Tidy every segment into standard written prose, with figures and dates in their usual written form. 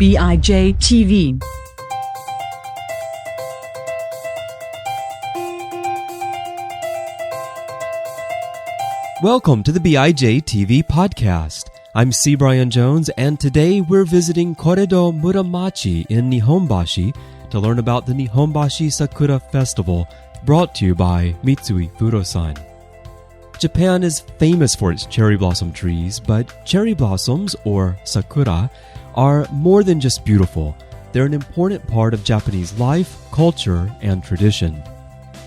BIJ TV. Welcome to the BIJ TV podcast. I'm C Bryan Jones, and today we're visiting Koredo Muramachi in Nihonbashi to learn about the Nihonbashi Sakura Festival, brought to you by Mitsui Fudo-san. Japan is famous for its cherry blossom trees, but cherry blossoms, or sakura, are more than just beautiful. They're an important part of Japanese life, culture, and tradition.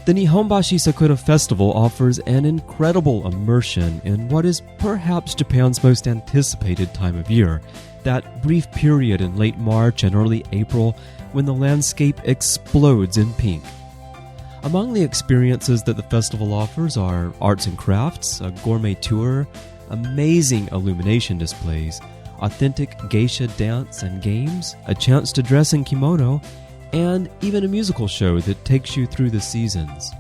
The Nihonbashi Sakura Festival offers an incredible immersion in what is perhaps Japan's most anticipated time of year, that brief period in late March and early April when the landscape explodes in pink. Among the experiences that the festival offers are arts and crafts, a gourmet tour, amazing illumination displays, authentic geisha dance and games, a chance to dress in kimono, and even a musical show that takes you through the seasons.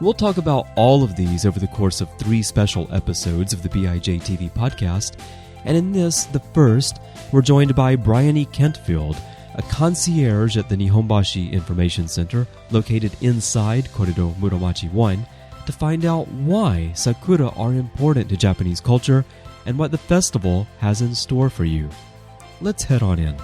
We'll talk about all of these over the course of 3 special episodes of the BIJ TV podcast, and in this, the first, we're joined by Bryony Kentfield, a concierge at the Nihonbashi Information Center located inside Koredo Muramachi 1, to find out why sakura are important to Japanese culture and what the festival has in store for you. Let's head on in.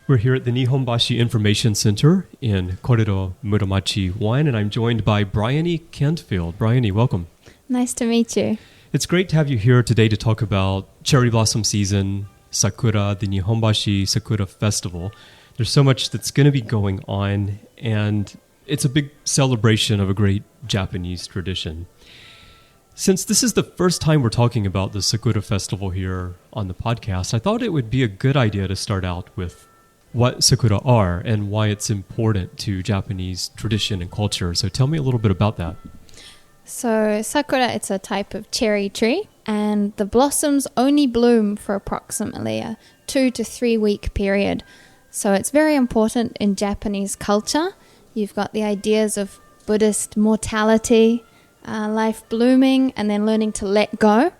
We're here at the Nihonbashi Information Center in Koredo Muramachi 1, and I'm joined by Bryony Kentfield. Bryony, welcome. Nice to meet you. It's great to have you here today to talk about cherry blossom season, sakura, the Nihonbashi Sakura Festival. There's so much that's going to be going on, and it's a big celebration of a great Japanese tradition. Since this is the first time we're talking about the Sakura Festival here on the podcast, I thought it would be a good idea to start out with what sakura are and why it's important to Japanese tradition and culture. So tell me a little bit about that. So sakura, it's a type of cherry tree, and the blossoms only bloom for approximately a 2 to 3 week period. So it's very important in Japanese culture. You've got the ideas of Buddhist mortality, life blooming, and then learning to let go.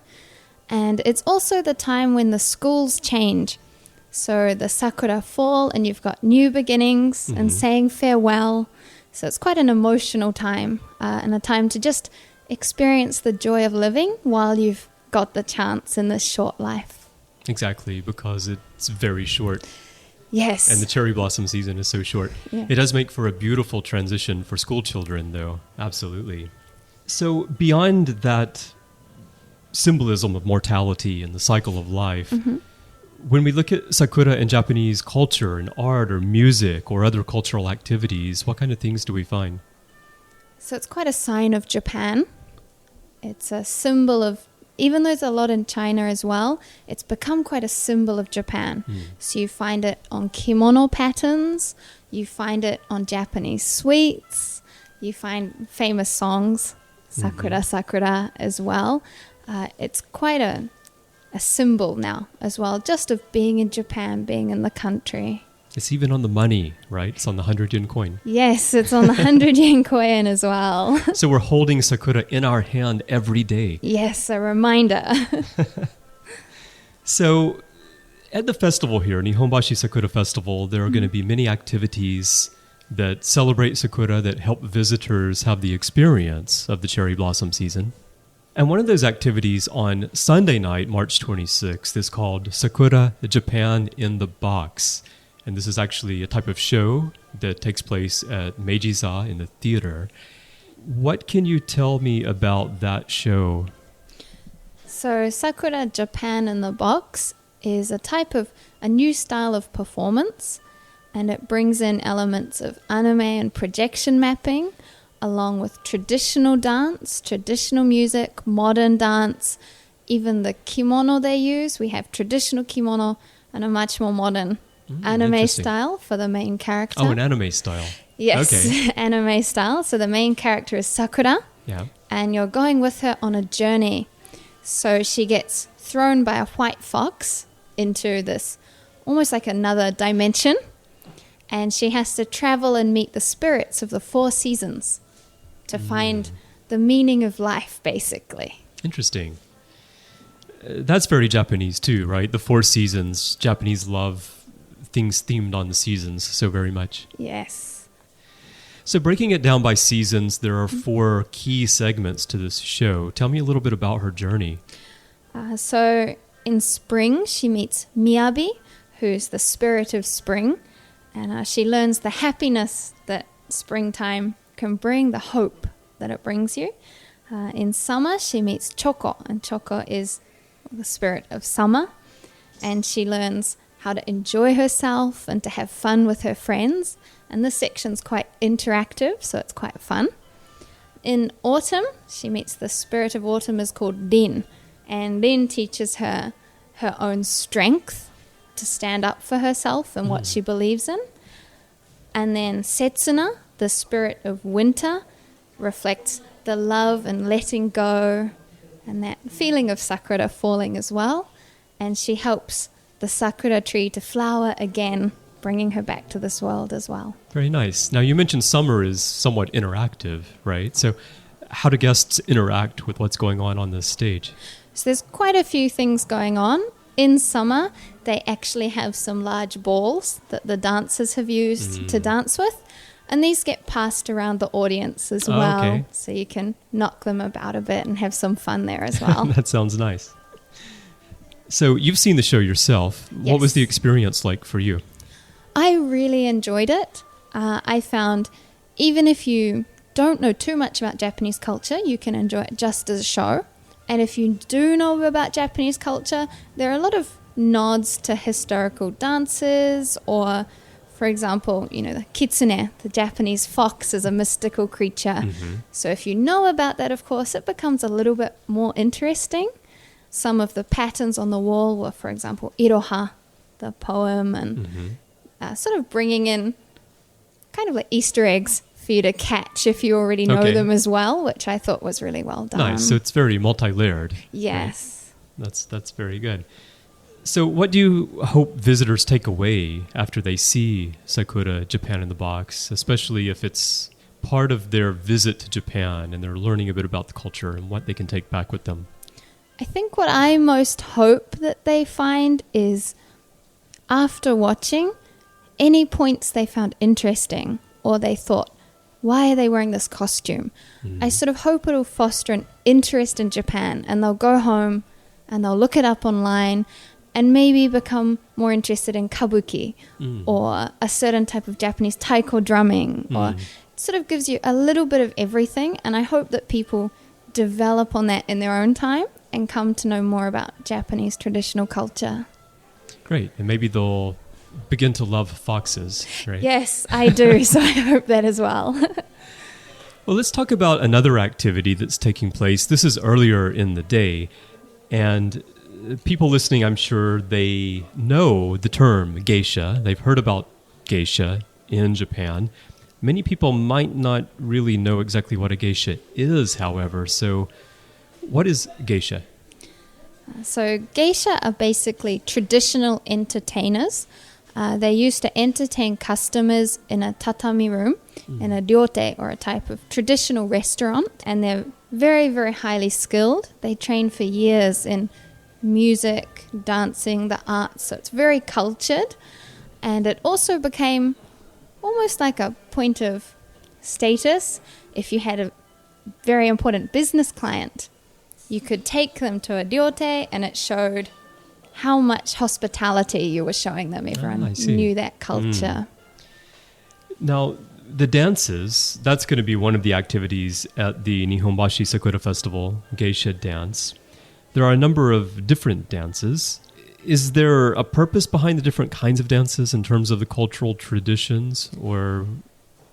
And it's also the time when the schools change. So the sakura fall and you've got new beginnings and saying farewell. So it's quite an emotional time and a time to just experience the joy of living while you've got the chance in this short life. Exactly, because it's very short. Yes. And the cherry blossom season is so short. Yeah. It does make for a beautiful transition for school children, though. Absolutely. So beyond that symbolism of mortality and the cycle of life, when we look at sakura in Japanese culture and art or music or other cultural activities, what kind of things do we find? So it's quite a sign of Japan. It's a symbol of, even though there's a lot in China as well, it's become quite a symbol of Japan. So you find it on kimono patterns, you find it on Japanese sweets, you find famous songs, Sakura Sakura as well. It's quite a symbol now as well, just of being in Japan, being in the country. It's even on the money, right? It's on the 100 yen coin. Yes, it's on the 100 yen coin as well. So we're holding sakura in our hand every day. Yes, a reminder. So at the festival here, Nihonbashi Sakura Festival, there are going to be many activities that celebrate sakura, that help visitors have the experience of the cherry blossom season. And one of those activities on Sunday night, March 26th, is called Sakura Japan in the Box. And this is actually a type of show that takes place at Meiji-za in the theater. What can you tell me about that show? So Sakura Japan in the Box is a new style of performance, and it brings in elements of anime and projection mapping, along with traditional dance, traditional music, modern dance, even the kimono they use. We have traditional kimono and a much more modern anime style for the main character. Oh, an anime style. Yes, okay. Anime style. So the main character is Sakura, and you're going with her on a journey. So she gets thrown by a white fox into this almost like another dimension, and she has to travel and meet the spirits of the 4 seasons to find the meaning of life, basically. Interesting. That's very Japanese too, right? The 4 seasons. Japanese love things themed on the seasons so very much. Yes. So breaking it down by seasons, there are 4 key segments to this show. Tell me a little bit about her journey. So in spring, she meets Miyabi, who's the spirit of spring. And she learns the happiness that springtime can bring, the hope that it brings you. In summer, she meets Choko, and Choko is the spirit of summer. And she learns how to enjoy herself and to have fun with her friends. And this section's quite interactive, so it's quite fun. In autumn, she meets the spirit of autumn is called Rin. And Rin teaches her her own strength to stand up for herself and what she believes in. And then Setsuna, the spirit of winter, reflects the love and letting go and that feeling of sakura falling as well. And she helps the sakura tree to flower again, bringing her back to this world as well. Very nice. Now, you mentioned summer is somewhat interactive, right? So how do guests interact with what's going on this stage? So there's quite a few things going on. In summer, they actually have some large balls that the dancers have used to dance with. And these get passed around the audience as well. Okay. So you can knock them about a bit and have some fun there as well. That sounds nice. So you've seen the show yourself. Yes. What was the experience like for you? I really enjoyed it. I found even if you don't know too much about Japanese culture, you can enjoy it just as a show. And if you do know about Japanese culture, there are a lot of nods to historical dances or, for example, the kitsune, the Japanese fox, is a mystical creature. So if you know about that, of course, it becomes a little bit more interesting. Some of the patterns on the wall were, for example, Iroha, the poem, and sort of bringing in kind of like Easter eggs for you to catch if you already know them as well, which I thought was really well done. Nice. So it's very multi-layered. Yes. Right? That's very good. So what do you hope visitors take away after they see Sakura Japan in the Box, especially if it's part of their visit to Japan and they're learning a bit about the culture and what they can take back with them? I think what I most hope that they find is, after watching, any points they found interesting or they thought, why are they wearing this costume? I sort of hope it'll foster an interest in Japan, and they'll go home and they'll look it up online and maybe become more interested in kabuki or a certain type of Japanese taiko drumming, or it sort of gives you a little bit of everything. And I hope that people develop on that in their own time and come to know more about Japanese traditional culture. Great. And maybe they'll begin to love foxes, right? Yes, I do. So I hope that as well. Well, let's talk about another activity that's taking place. This is earlier in the day, and people listening, I'm sure they know the term geisha. They've heard about geisha in Japan. Many people might not really know exactly what a geisha is, however. So what is geisha? So geisha are basically traditional entertainers. They used to entertain customers in a tatami room, in a ryote, or a type of traditional restaurant. And they're very, very highly skilled. They train for years in music, dancing, the arts. So it's very cultured. And it also became almost like a point of status. If you had a very important business client, you could take them to a ryote and it showed how much hospitality you were showing them. Everyone knew that culture. Now, the dances, that's going to be one of the activities at the Nihonbashi Sakura Festival, geisha dance. There are a number of different dances. Is there a purpose behind the different kinds of dances in terms of the cultural traditions, or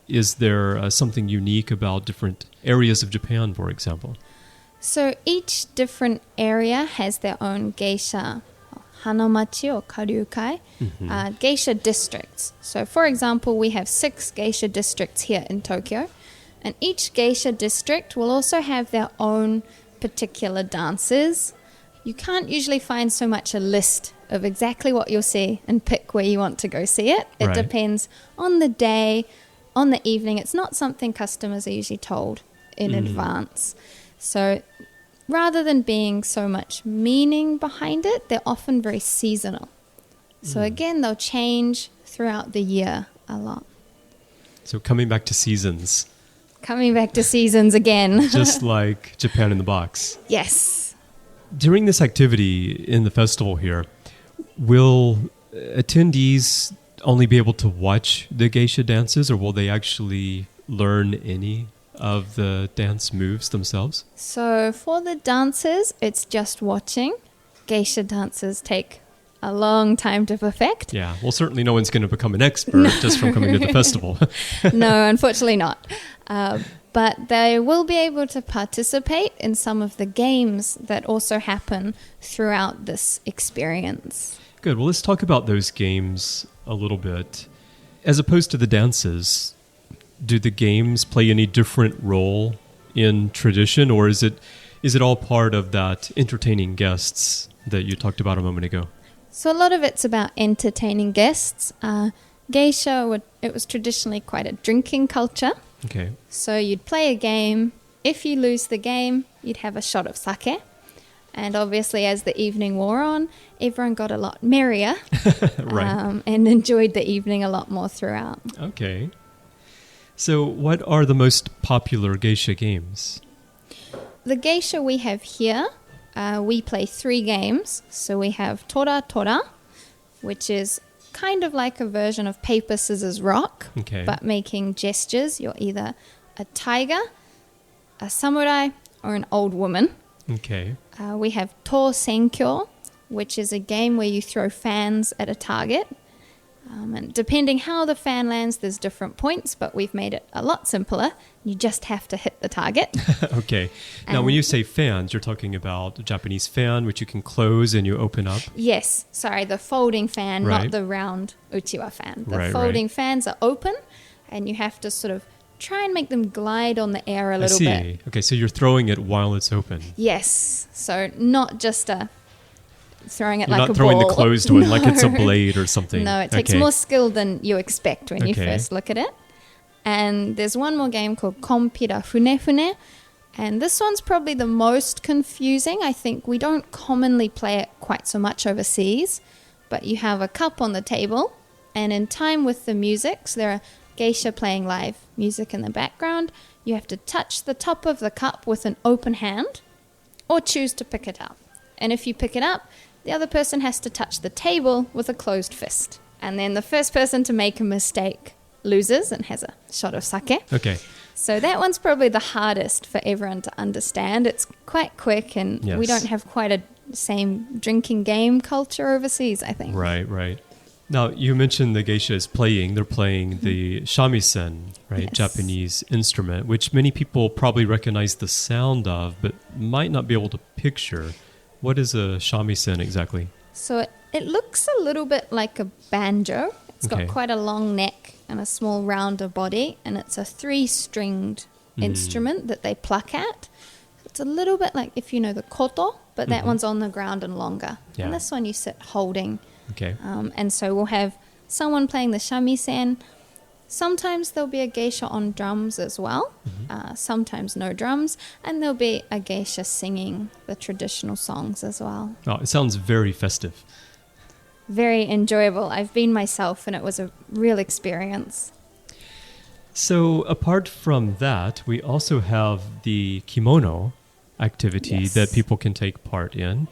is there something unique about different areas of Japan, for example? So each different area has their own geisha hanamachi or karyukai, geisha districts. So for example, we have 6 geisha districts here in Tokyo, and each geisha district will also have their own particular dances. You can't usually find so much a list of exactly what you'll see and pick where you want to go see it. It depends on the day, on the evening. It's not something customers are usually told. in advance. So rather than being so much meaning behind it, they're often very seasonal. So again, they'll change throughout the year a lot. So coming back to seasons. Coming back to seasons again. Just like Japan in the box. Yes. During this activity in the festival here, will attendees only be able to watch the geisha dances, or will they actually learn any of the dance moves themselves? So for the dancers, it's just watching. Geisha dances take a long time to perfect. Yeah, well, certainly no one's going to become an expert just from coming to the festival. No, unfortunately not. But they will be able to participate in some of the games that also happen throughout this experience. Good. Well, let's talk about those games a little bit. As opposed to the dances, do the games play any different role in tradition, or is it all part of that entertaining guests that you talked about a moment ago? So a lot of it's about entertaining guests. Geisha, it was traditionally quite a drinking culture. Okay. So you'd play a game. If you lose the game, you'd have a shot of sake. And obviously, as the evening wore on, everyone got a lot merrier Right. and enjoyed the evening a lot more throughout. Okay. So what are the most popular geisha games? The geisha we have here, we play 3 games. So we have tora tora, which is kind of like a version of paper, scissors, rock, Okay. but making gestures. You're either a tiger, a samurai, or an old woman. Okay. We have to senkyo, which is a game where you throw fans at a target. And depending how the fan lands, there's different points, but we've made it a lot simpler. You just have to hit the target. Okay. Now, when you say fans, you're talking about a Japanese fan, which you can close and you open up? Yes, sorry, the folding fan, Right. not the round uchiwa fan. The Right, folding fans are open, and you have to sort of try and make them glide on the air a little bit. Okay, so you're throwing it while it's open. Yes, so not just throwing it You're like not a throwing ball. the closed one like it's a No. blade or something. No, it takes Okay. more skill than you expect when you Okay. first look at it. And there's one more game called Compita Fune. And this one's probably the most confusing. I think we don't commonly play it quite so much overseas. But you have a cup on the table, and in time with the music, so there are geisha playing live music in the background, you have to touch the top of the cup with an open hand or choose to pick it up. And if you pick it up, the other person has to touch the table with a closed fist. And then the first person to make a mistake loses and has a shot of sake. Okay. So that one's probably the hardest for everyone to understand. It's quite quick, and we Yes. don't have quite a same drinking game culture overseas, I think. Right. Now, you mentioned the geisha is playing. They're playing the shamisen, right? Yes. Japanese instrument, which many people probably recognize the sound of, but might not be able to picture. What is a shamisen exactly? So it looks a little bit like a banjo. It's Okay. got quite a long neck and a small rounder body, and it's a 3-stringed instrument that they pluck at. It's a little bit like, if you know the koto, but that one's on the ground and longer. Yeah. And this one you sit holding. Okay. And so we'll have someone playing the shamisen. Sometimes there'll be a geisha on drums as well. Sometimes no drums. And there'll be a geisha singing the traditional songs as well. Oh, it sounds very festive. Very enjoyable. I've been myself, and it was a real experience. So apart from that, we also have the kimono activity Yes. that people can take part in.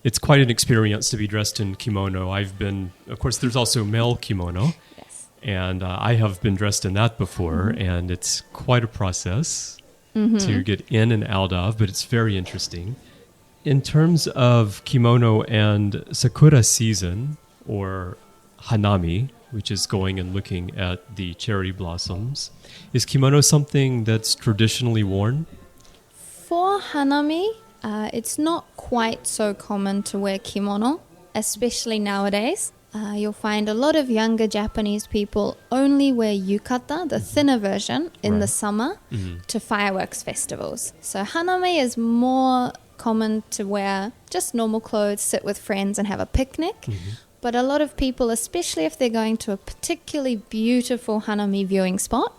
It's quite an experience to be dressed in kimono. Of course, there's also male kimono, Yes. and I have been dressed in that before, and it's quite a process to get in and out of, but it's very interesting. In terms of kimono and sakura season, or hanami, which is going and looking at the cherry blossoms, is kimono something that's traditionally worn? For hanami, it's not quite so common to wear kimono, especially nowadays. You'll find a lot of younger Japanese people only wear yukata, the thinner version, in the Right. summer to fireworks festivals. So hanami is more common to wear just normal clothes, sit with friends and have a picnic. But a lot of people, especially if they're going to a particularly beautiful hanami viewing spot,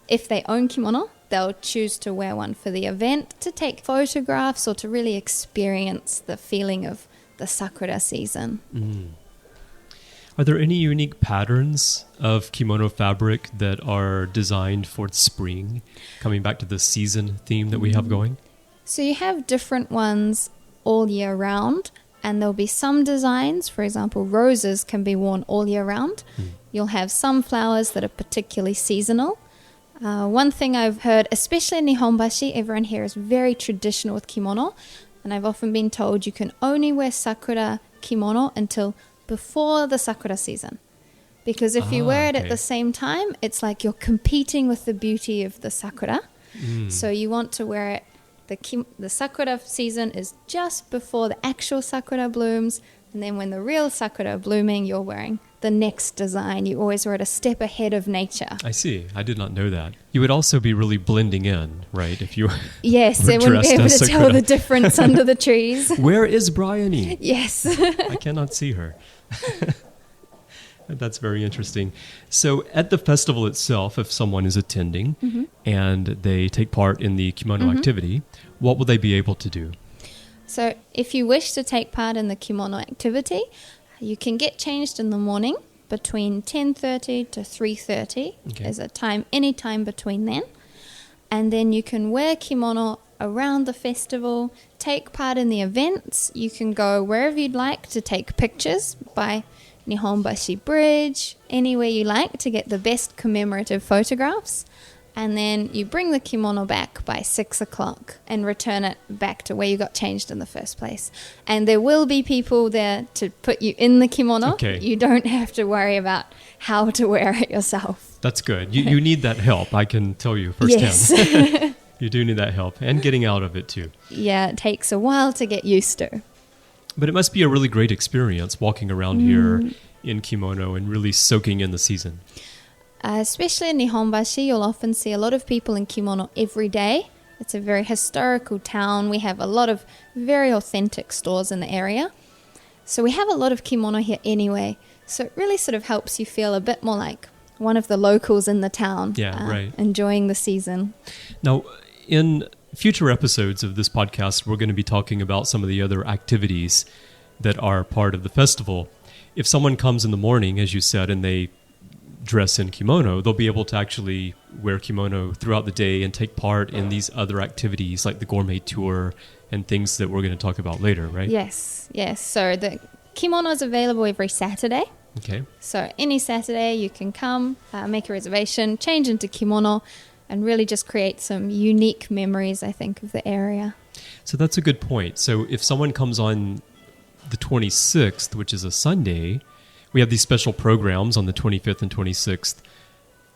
if they own kimono, they'll choose to wear one for the event, to take photographs, or to really experience the feeling of the sakura season. Are there any unique patterns of kimono fabric that are designed for spring, coming back to the season theme that we have going? So you have different ones all year round, and there'll be some designs, for example, roses can be worn all year round. You'll have some flowers that are particularly seasonal. One thing I've heard, especially in Nihonbashi, everyone here is very traditional with kimono, and I've often been told you can only wear sakura kimono until before the sakura season. Because if you wear it at the same time, it's like you're competing with the beauty of the sakura. So you want to wear it, the sakura season is just before the actual sakura blooms, and then when the real sakura are blooming, you're wearing the next design. You always were at a step ahead of nature. I see. I did not know that. You would also be really blending in, right? If you yes, they wouldn't be able to tell the difference under the trees. Where is Bryony? Yes. I cannot see her. That's very interesting. So at the festival itself, if someone is attending and they take part in the kimono activity, what will they be able to do? So if you wish to take part in the kimono activity, you can get changed in the morning between 10:30 to 3:30. There's a time, any time between then. And then you can wear kimono around the festival, take part in the events. You can go wherever you'd like to take pictures by Nihonbashi Bridge, anywhere you like to get the best commemorative photographs. And then you bring the kimono back by 6 o'clock and return it back to where you got changed in the first place. And there will be people there to put you in the kimono. Okay. You don't have to worry about how to wear it yourself. That's good. You need that help, I can tell you firsthand. Yes. You do need that help, and getting out of it too. Yeah, it takes a while to get used to. But it must be a really great experience walking around here in kimono and really soaking in the season. Especially in Nihonbashi, you'll often see a lot of people in kimono every day. It's a very historical town. We have a lot of very authentic stores in the area. So we have a lot of kimono here anyway. So it really sort of helps you feel a bit more like one of the locals in the town. Yeah, right. Enjoying the season. Now, in future episodes of this podcast, we're going to be talking about some of the other activities that are part of the festival. If someone comes in the morning, as you said, and they dress in kimono, they'll be able to actually wear kimono throughout the day and take part in these other activities like the gourmet tour and things that we're going to talk about later, right? Yes. So the kimono is available every Saturday. Okay. So any Saturday you can come, make a reservation, change into kimono, and really just create some unique memories, I think, of the area. So that's a good point. So if someone comes on the 26th, which is a Sunday, we have these special programs on the 25th and 26th.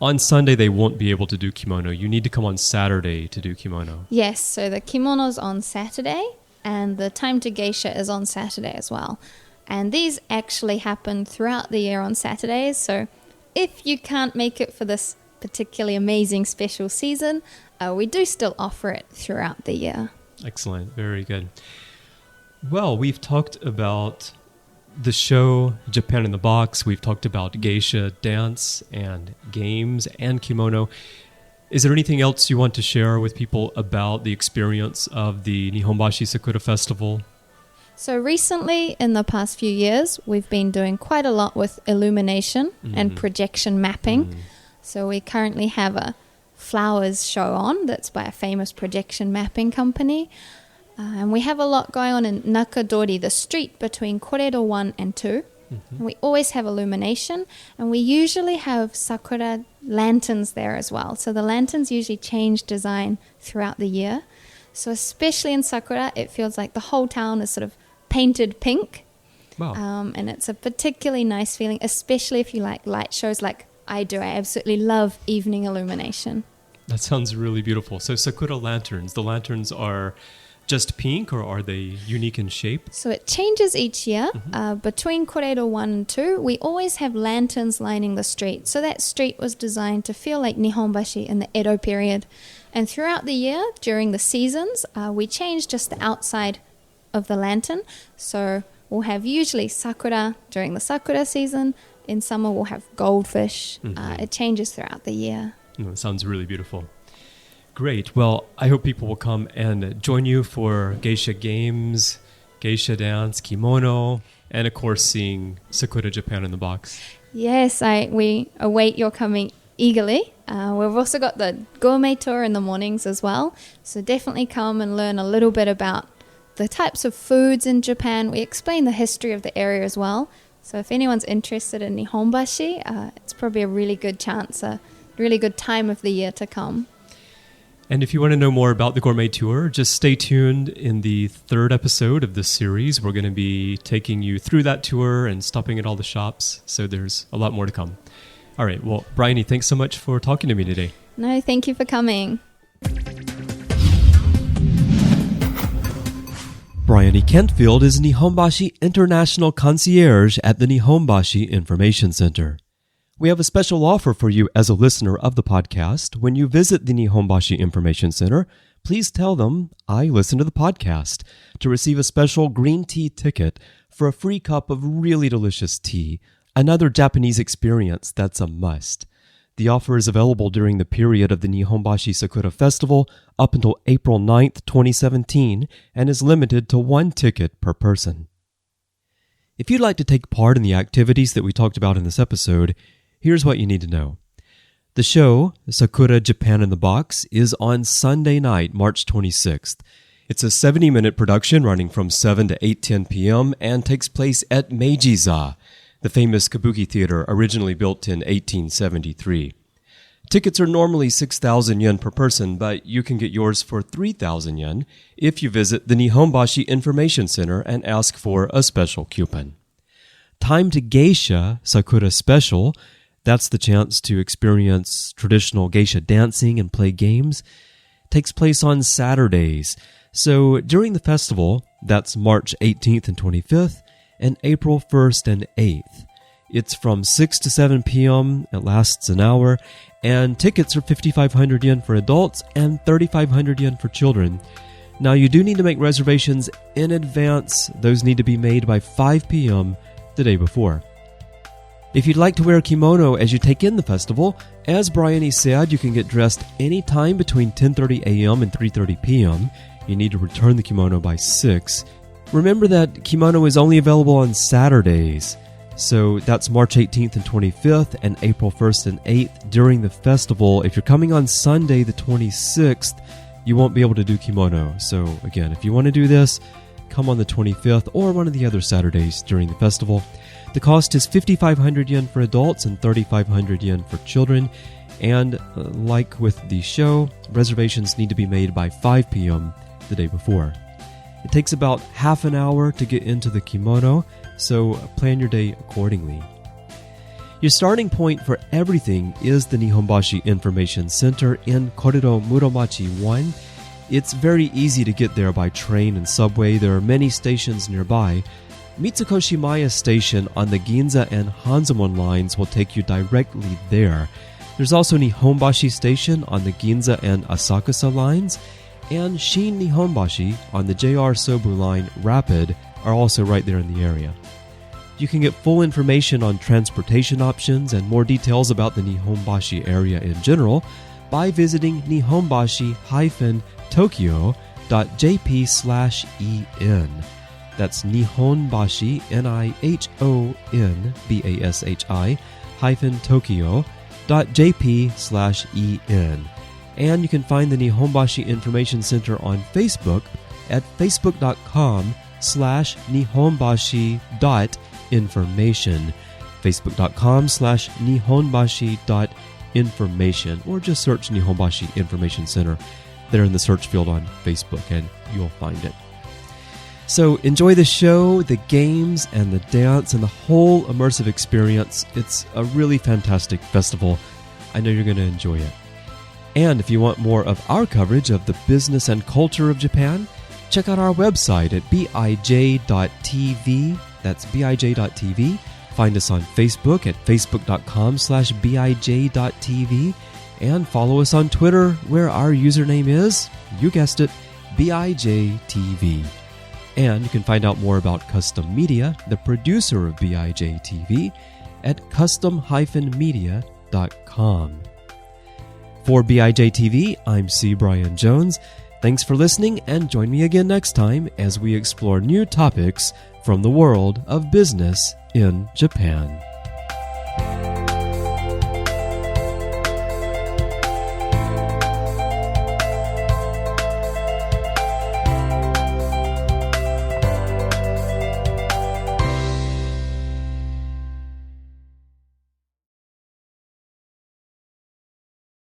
On Sunday, they won't be able to do kimono. You need to come on Saturday to do kimono. Yes, so the kimono's on Saturday, and the time to Geisha is on Saturday as well. And these actually happen throughout the year on Saturdays, so if you can't make it for this particularly amazing special season, we do still offer it throughout the year. Excellent. Very good. Well, we've talked about the show, Japan in the Box. We've talked about geisha dance and games and kimono. Is there anything else you want to share with people about the experience of the Nihonbashi Sakura Festival? So recently, in the past few years, we've been doing quite a lot with illumination and projection mapping. So we currently have a flowers show on that's by a famous projection mapping company. And we have a lot going on in Nakadori, the street between Koredo 1 and 2. And we always have illumination, and we usually have sakura lanterns there as well. So the lanterns usually change design throughout the year. So especially in Sakura, it feels like the whole town is sort of painted pink. Wow. And it's a particularly nice feeling, especially if you like light shows like I do. I absolutely love evening illumination. That sounds really beautiful. So Sakura lanterns, the lanterns are just pink, or are they unique in shape? So it changes each year. Between Koredo 1 and 2, we always have lanterns lining the street. So that street was designed to feel like Nihonbashi in the Edo period. And throughout the year, during the seasons, we change just the outside of the lantern. So we'll have usually sakura during the sakura season. In summer, we'll have goldfish. It changes throughout the year. It sounds really beautiful. Great. Well, I hope people will come and join you for geisha games, geisha dance, kimono, and of course seeing Sakura Japan in the box. Yes, we await your coming eagerly. We've also got the gourmet tour in the mornings as well. So definitely come and learn a little bit about the types of foods in Japan. We explain the history of the area as well. So if anyone's interested in Nihonbashi, it's probably a really good chance, a really good time of the year to come. And if you want to know more about the gourmet tour, just stay tuned. In the third episode of this series, we're going to be taking you through that tour and stopping at all the shops. So there's a lot more to come. All right. Well, Bryony, thanks so much for talking to me today. No, thank you for coming. Bryony Kentfield is Nihonbashi International Concierge at the Nihonbashi Information Center. We have a special offer for you as a listener of the podcast. When you visit the Nihonbashi Information Center, please tell them I listened to the podcast to receive a special green tea ticket for a free cup of really delicious tea, another Japanese experience that's a must. The offer is available during the period of the Nihonbashi Sakura Festival up until April 9th, 2017, and is limited to one ticket per person. If you'd like to take part in the activities that we talked about in this episode, here's what you need to know. The show, Sakura Japan in the Box, is on Sunday night, March 26th. It's a 70-minute production running from 7 to 8:10 p.m. and takes place at Meiji-za, the famous kabuki theater originally built in 1873. Tickets are normally 6,000 yen per person, but you can get yours for 3,000 yen if you visit the Nihonbashi Information Center and ask for a special coupon. Time to Geisha Sakura Special, that's the chance to experience traditional geisha dancing and play games, takes place on Saturdays. So during the festival, that's March 18th and 25th, and April 1st and 8th. It's from 6 to 7 p.m., it lasts an hour, and tickets are 5,500 yen for adults and 3,500 yen for children. Now you do need to make reservations in advance. Those need to be made by 5 p.m. the day before. If you'd like to wear a kimono as you take in the festival, as Bryony said, you can get dressed anytime between 10:30 a.m. and 3:30 p.m. You need to return the kimono by 6. Remember that kimono is only available on Saturdays. So that's March 18th and 25th and April 1st and 8th during the festival. If you're coming on Sunday the 26th, you won't be able to do kimono. So again, if you want to do this, come on the 25th or one of the other Saturdays during the festival. The cost is 5,500 yen for adults and 3,500 yen for children. And like with the show, reservations need to be made by 5 p.m. the day before. It takes about half an hour to get into the kimono, so plan your day accordingly. Your starting point for everything is the Nihonbashi Information Center in Corridor Muromachi 1. It's very easy to get there by train and subway. There are many stations nearby. Mitsukoshimaya Station on the Ginza and Hanzomon lines will take you directly there. There's also Nihonbashi Station on the Ginza and Asakusa lines, and Shin Nihonbashi on the JR Sobu line Rapid are also right there in the area. You can get full information on transportation options and more details about the Nihonbashi area in general by visiting nihonbashi-tokyo.jp/en. That's Nihonbashi, NIHONBASHI-Tokyo.jp/en. And you can find the Nihonbashi Information Center on Facebook at facebook.com/nihonbashi.information, facebook.com/nihonbashi.information, or just search Nihonbashi Information Center there in the search field on Facebook and you'll find it. So enjoy the show, the games, and the dance, and the whole immersive experience. It's a really fantastic festival. I know you're going to enjoy it. And if you want more of our coverage of the business and culture of Japan, check out our website at bij.tv. That's bij.tv. Find us on Facebook at facebook.com/bij.tv. And follow us on Twitter, where our username is, you guessed it, bijtv. And you can find out more about Custom Media, the producer of BIJ TV, at custom-media.com. For BIJ TV, I'm C Bryan Jones. Thanks for listening, and join me again next time as we explore new topics from the world of business in Japan.